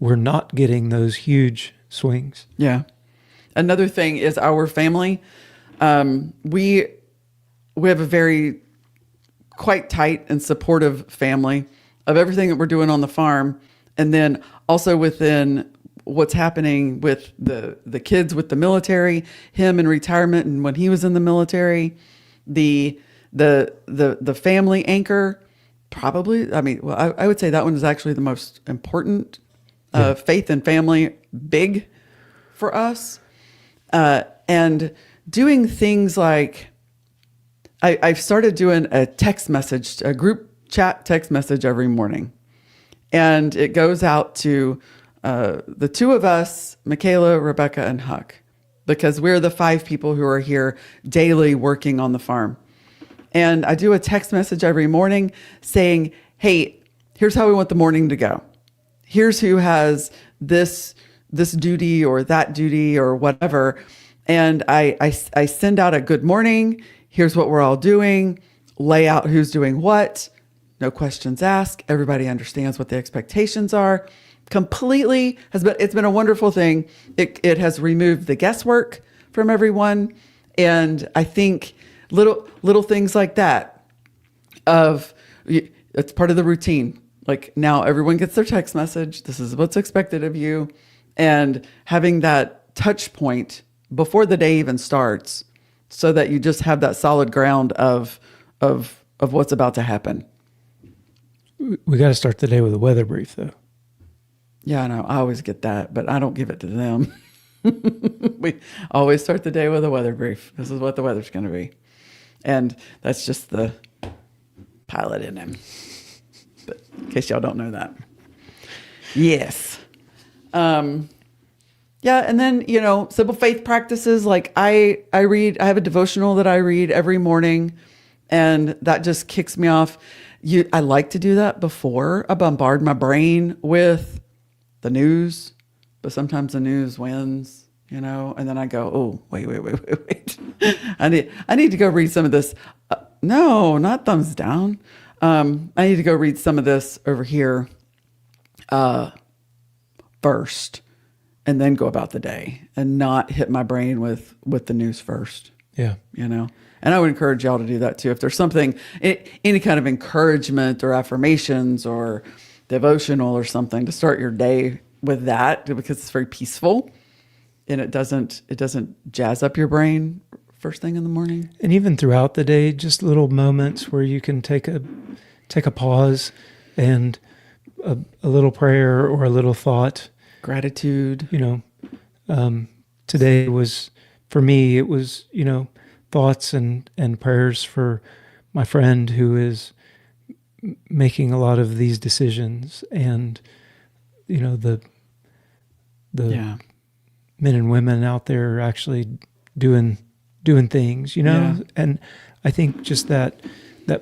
we're not getting those huge swings. Yeah. Another thing is our family. We have a very quite tight and supportive family of everything that we're doing on the farm. And then also within what's happening with the kids with the military, him in retirement and when he was in the military, the family anchor, probably, I would say that one is actually the most important. Faith and family, big for us. And doing things like, I've started doing a group chat text message every morning. And it goes out to the two of us, Michaela, Rebecca, and Huck, because we're the 5 people who are here daily working on the farm. And I do a text message every morning saying, hey, here's how we want the morning to go. Here's who has this duty or that duty or whatever. And I send out a good morning. Here's what we're all doing. Lay out who's doing what. No questions asked. Everybody understands what the expectations are. Completely it's been a wonderful thing. It has removed the guesswork from everyone. And I think little things like that it's part of the routine. Like now everyone gets their text message. This is what's expected of you. And having that touch point before the day even starts, so that you just have that solid ground of what's about to happen. We got to start the day with a weather brief, though. Yeah, I know. I always get that, but I don't give it to them. We always start the day with a weather brief. This is what the weather's going to be. And that's just the pilot in him. But in case y'all don't know that. Yes. Yeah, and then, simple faith practices. Like I have a devotional that I read every morning, and that just kicks me off. I like to do that before I bombard my brain with the news, but sometimes the news wins, and then I go, oh, wait. I need to go read some of this. No, not thumbs down. I need to go read some of this over here first. and then go about the day and not hit my brain with the news first. Yeah. And I would encourage y'all to do that too. If there's something, any kind of encouragement or affirmations or devotional or something, to start your day with that, because it's very peaceful and it doesn't jazz up your brain first thing in the morning. And even throughout the day, just little moments where you can take a pause and a little prayer or a little thought. Gratitude. Today was, for me, it was, thoughts and prayers for my friend who is making a lot of these decisions, and, the men and women out there actually doing things, Yeah. and I think just that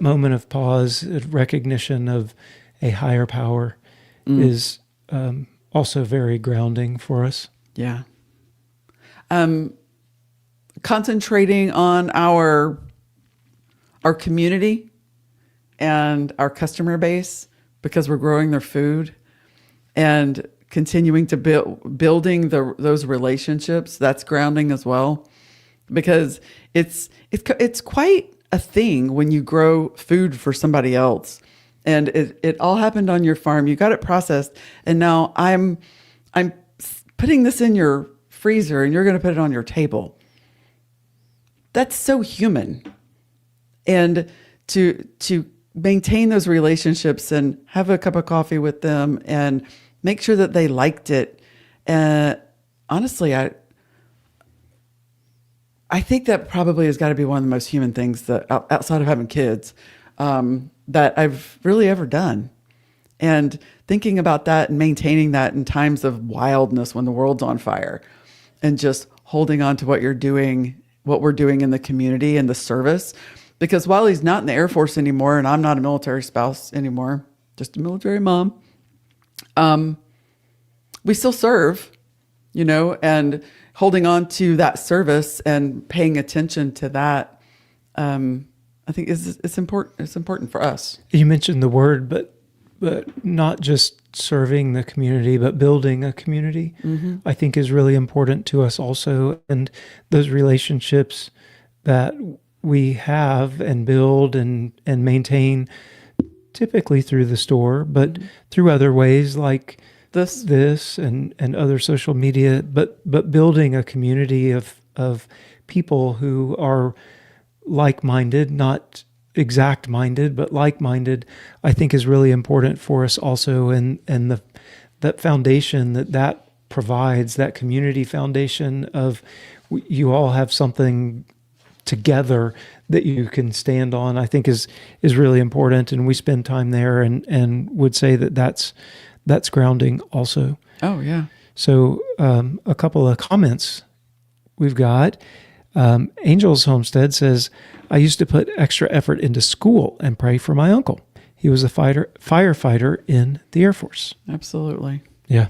moment of pause, recognition of a higher power is also very grounding for us. Yeah. Concentrating on our community and our customer base, because we're growing their food, and continuing to building those relationships, that's grounding as well, because it's quite a thing when you grow food for somebody else, and it all happened on your farm. You got it processed, and now I'm putting this in your freezer, and you're going to put it on your table. That's so human. And to maintain those relationships and have a cup of coffee with them and make sure that they liked it. Honestly, I think that probably has got to be one of the most human things that, outside of having kids, that I've really ever done. And thinking about that and maintaining that in times of wildness when the world's on fire, and just holding on to what we're doing in the community and the service. Because while he's not in the Air Force anymore, and I'm not a military spouse anymore, just a military mom, we still serve, and holding on to that service and paying attention to that, I think it's important. It's important for us. You mentioned the word, but not just serving the community, but building a community, I think is really important to us also. And those relationships that we have and build and maintain, typically through the store, but through other ways like this and other social media, but building a community of people who are like-minded, not exact-minded, but like-minded, I think is really important for us also. And that foundation that provides, that community foundation of you all have something together that you can stand on, I think is really important. And we spend time there and would say that's grounding also. Oh, yeah. So a couple of comments we've got. Angels Homestead says, I used to put extra effort into school and pray for my uncle. He was a firefighter in the Air Force. Absolutely. Yeah.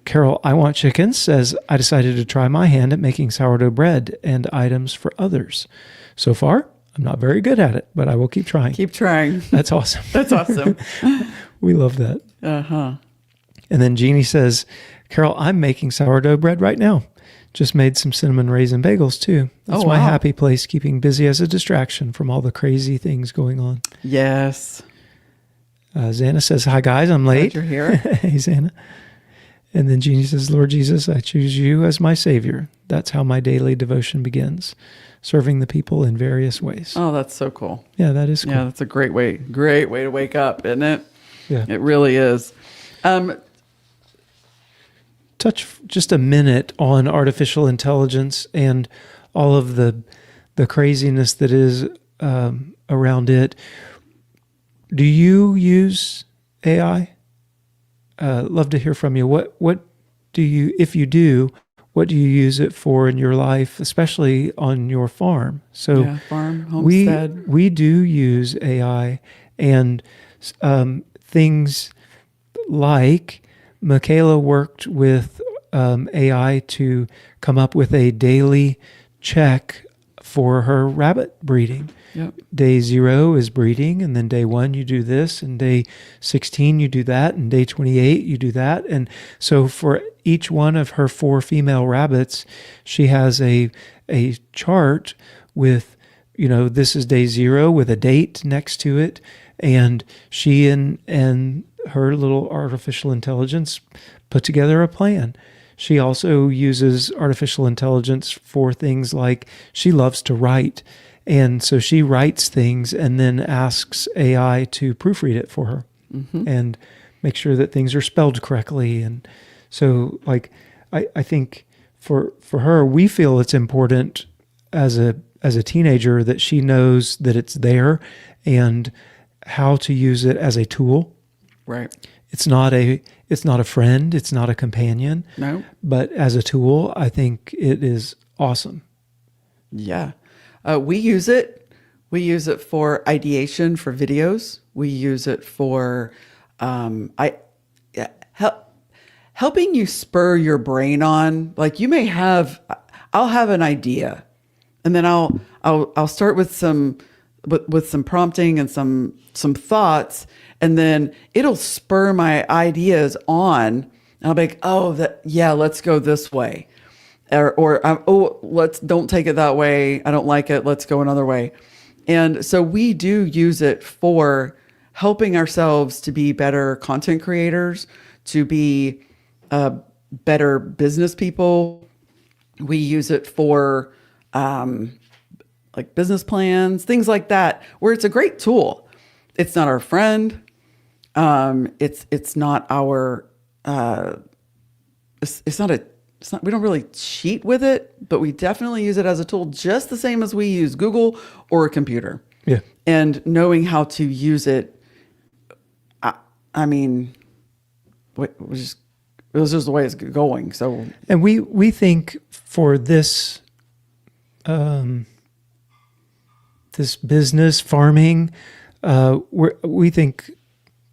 Carol, I Want Chickens says, I decided to try my hand at making sourdough bread and items for others. So far, I'm not very good at it, but I will keep trying. Keep trying. That's awesome. That's awesome. We love that. Uh-huh. And then Jeannie says, Carol, I'm making sourdough bread right now. Just made some cinnamon raisin bagels too. That's my happy place, keeping busy as a distraction from all the crazy things going on. Yes. Xana says, hi guys, I'm late. Glad you're here. Hey, Xana. And then Jeannie says, Lord Jesus, I choose you as my Savior. That's how my daily devotion begins, serving the people in various ways. Oh, that's so cool. Yeah, that is cool. Yeah, that's a great way to wake up, isn't it? Yeah. It really is. Touch just a minute on artificial intelligence and all of the craziness that is around it. Do you use AI? Love to hear from you. What do you, if you do, what do you use it for in your life, especially on your farm? So farm, homestead. We do use AI, and things like Michaela worked with AI to come up with a daily check for her rabbit breeding. Yep. Day 0 is breeding, and then day 1 you do this, and day 16 you do that, and day 28 you do that. And so for each one of her 4 female rabbits, she has a chart with, this is day 0 with a date next to it, and she and her little artificial intelligence put together a plan. She also uses artificial intelligence for things like she loves to write. And so she writes things and then asks AI to proofread it for her and make sure that things are spelled correctly. And so I think for her, we feel it's important as a teenager that she knows that it's there and how to use it as a tool. Right. It's not a friend. It's not a companion. No. But as a tool, I think it is awesome. Yeah. We use it. We use it for ideation for videos. We use it for helping you spur your brain on. Like I'll have an idea, and then I'll start with some prompting and some thoughts, and then it'll spur my ideas on, and I'll be like, let's go this way, or don't take it that way. I don't like it. Let's go another way. And so we do use it for helping ourselves to be better content creators, to be better business people. We use it for like business plans, things like that, where it's a great tool. It's not our friend. It's not our, we don't really cheat with it, but we definitely use it as a tool just the same as we use Google or a computer. Yeah. And knowing how to use it, I mean, it was just the way it's going. So, and we think for this, this business farming, we think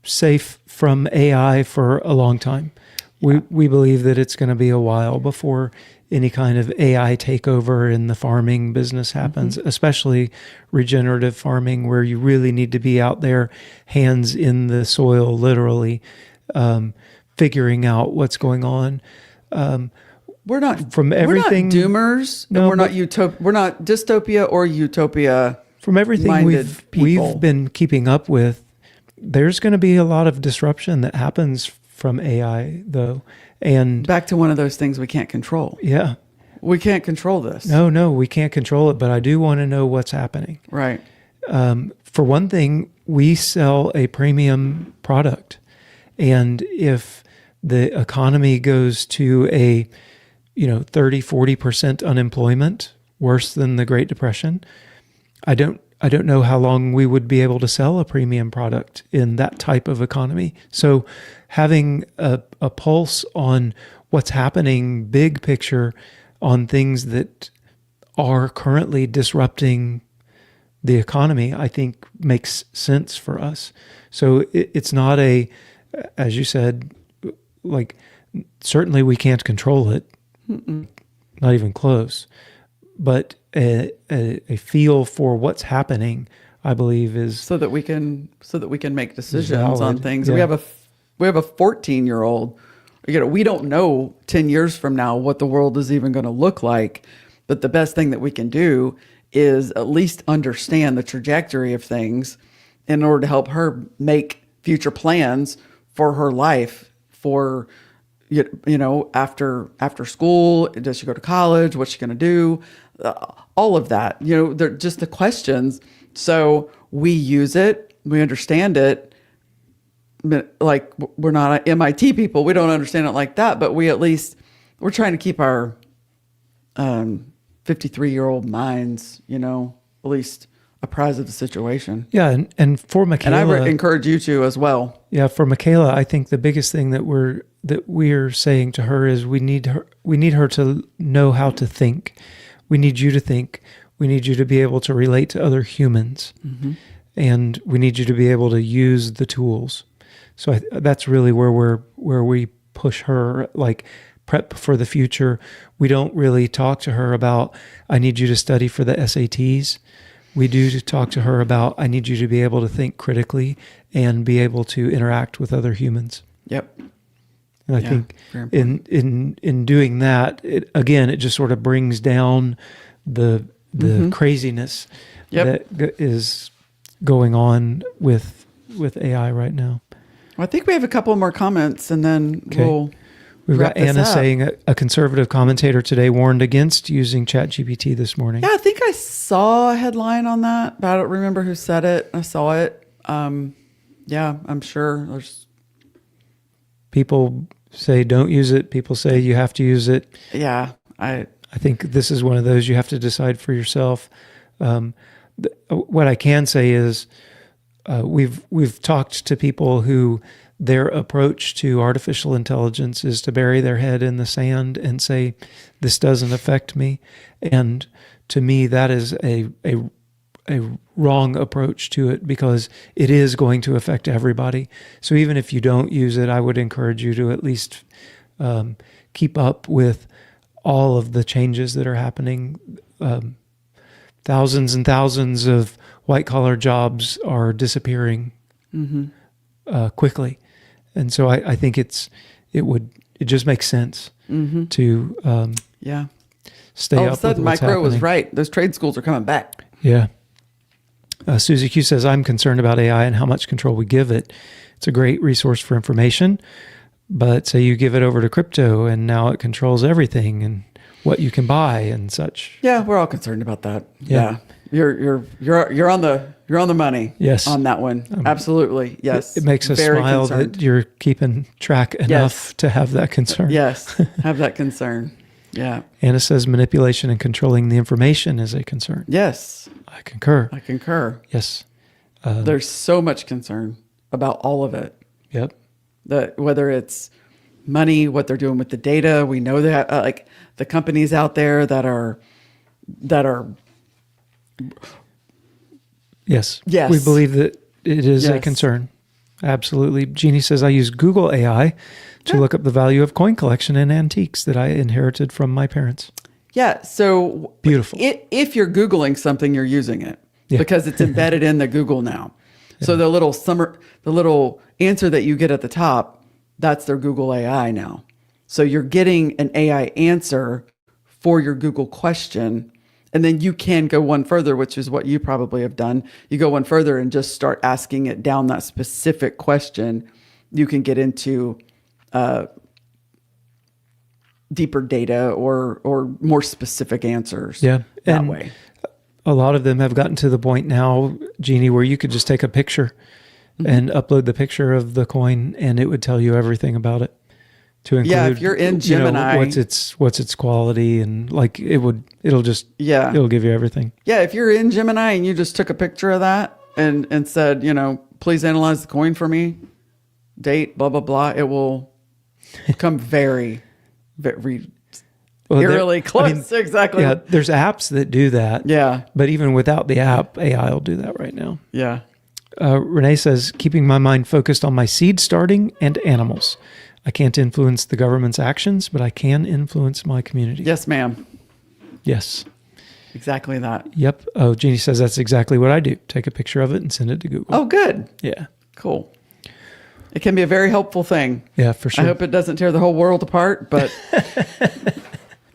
safe from AI for a long time. We believe that it's going to be a while before any kind of AI takeover in the farming business happens, especially regenerative farming, where you really need to be out there, hands in the soil, literally, figuring out what's going on. We're not from everything. We're not doomers. No, we're not we're not dystopia or utopia. From everything we've been keeping up with, there's going to be a lot of disruption that happens from AI, though. And back to one of those things we can't control. Yeah. We can't control this. No, we can't control it, but I do want to know what's happening. Right. For one thing, we sell a premium product. And if the economy goes to a 30-40% unemployment, worse than the Great Depression, I don't know how long we would be able to sell a premium product in that type of economy. So having a pulse on what's happening, big picture, on things that are currently disrupting the economy, I think makes sense for us. So it's not as you said, like, certainly we can't control it, not even close, but a feel for what's happening, I believe, is so that we can make decisions valid. On things. Yeah. We have a 14-year-old. We don't know 10 years from now what the world is even going to look like, but the best thing that we can do is at least understand the trajectory of things in order to help her make future plans for her life, for after school. Does she go to college? What's she going to do? All of that, they're just the questions. So we use it, we understand it. Like, we're not MIT people, we don't understand it like that, but we're trying to keep our 53-year-old minds, at least apprised of the situation. Yeah, and for Michaela, and I encourage you to as well. Yeah, for Michaela, I think the biggest thing that we're saying to her is we need her to know how to think. We need you to think. We need you to be able to relate to other humans, and we need you to be able to use the tools. So that's really where we push her, like, prep for the future. We don't really talk to her about, I need you to study for the SATs. we do talk to her about, I need you to be able to think critically and be able to interact with other humans. Yep. And I think in doing that, it just sort of brings down the craziness that is going on with AI right now. Well, I think we have a couple more comments, and then We've wrap got this Anna up. saying a conservative commentator today warned against using ChatGPT this morning. Yeah, I think I saw a headline on that, but I don't remember who said it. I saw it. Yeah, I'm sure there's People say don't use it. People say you have to use it. Yeah, I think this is one of those you have to decide for yourself. What I can say is we've talked to people who their approach to artificial intelligence is to bury their head in the sand and say, this doesn't affect me. And to me, that is a wrong approach to it, because it is going to affect everybody. So even if you don't use it, I would encourage you to at least keep up with all of the changes that are happening. Thousands and thousands of white-collar jobs are disappearing quickly. And so I think it just makes sense to stay all up of a sudden, with what's Micro happening. was right. Those trade schools are coming back. Yeah. Susie Q says, I'm concerned about AI and how much control we give it. It's a great resource for information, but say you give it over to crypto and now it controls everything and what you can buy and such. Yeah, we're all concerned about that. Yeah. You're on the money. Yes. On that one. Absolutely. Yes. It makes us Very smile concerned. that you're keeping track enough to have that concern. Yes. Have that concern. Yeah. Anna says manipulation and controlling the information is a concern. Yes. I concur. I concur. Yes. There's so much concern about all of it. Yep. Whether it's money, what they're doing with the data. We know that like the companies out there that are Yes. Yes. We believe that it is a Yes. concern. Absolutely. Jeannie says, I use Google AI to look up the value of coin collection and antiques that I inherited from my parents. Yeah. So Beautiful. If you're Googling something, you're using it because it's embedded in the Google now. So the little answer that you get at the top, that's their Google AI now. So you're getting an AI answer for your Google question. And then you can go one further, which is what you probably have done. You go one further and just start asking it down that specific question. You can get into deeper data or more specific answers. Yeah. That way. A lot of them have gotten to the point now, Jeannie, where you could just take a picture and upload the picture of the coin and it would tell you everything about it. To include, if you're in Gemini, what's its quality, and like it'll give you everything. Yeah, if you're in Gemini and you just took a picture of that and said, please analyze the coin for me, date, blah blah blah, it will come very, very eerily close. Exactly. Yeah, there's apps that do that. Yeah, but even without the app, AI will do that right now. Yeah. Renee says, keeping my mind focused on my seed starting and animals. I can't influence the government's actions, but I can influence my community. Yes, ma'am. Yes. Exactly that. Yep. Oh, Jeannie says that's exactly what I do. Take a picture of it and send it to Google. Oh, good. Yeah. Cool. It can be a very helpful thing. Yeah, for sure. I hope it doesn't tear the whole world apart, but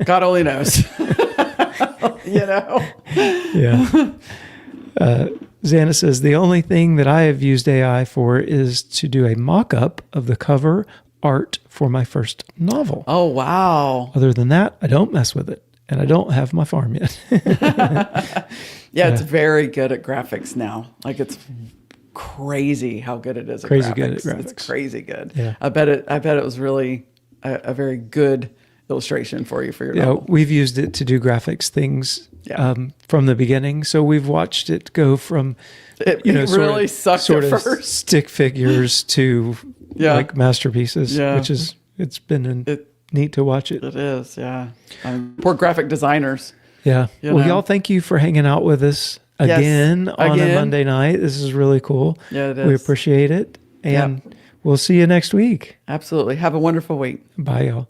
God only knows. Yeah. Xana says, the only thing that I have used AI for is to do a mock-up of the cover art for my first novel. Oh, wow. Other than that, I don't mess with it. And I don't have my farm yet. Yeah, it's very good at graphics now. Like it's crazy how good it is at Crazy graphics. good at graphics. It's crazy good. Yeah. I bet it was really a very good illustration for you for your novel. We've used it to do graphics things from the beginning. So we've watched it go from it really sucked at first. Stick figures to like masterpieces, which is it's been neat to watch it. It is, yeah. Poor graphic designers. Yeah. Y'all, thank you for hanging out with us again on a Monday night. This is really cool. Yeah, it is. We appreciate it. And we'll see you next week. Absolutely. Have a wonderful week. Bye, y'all.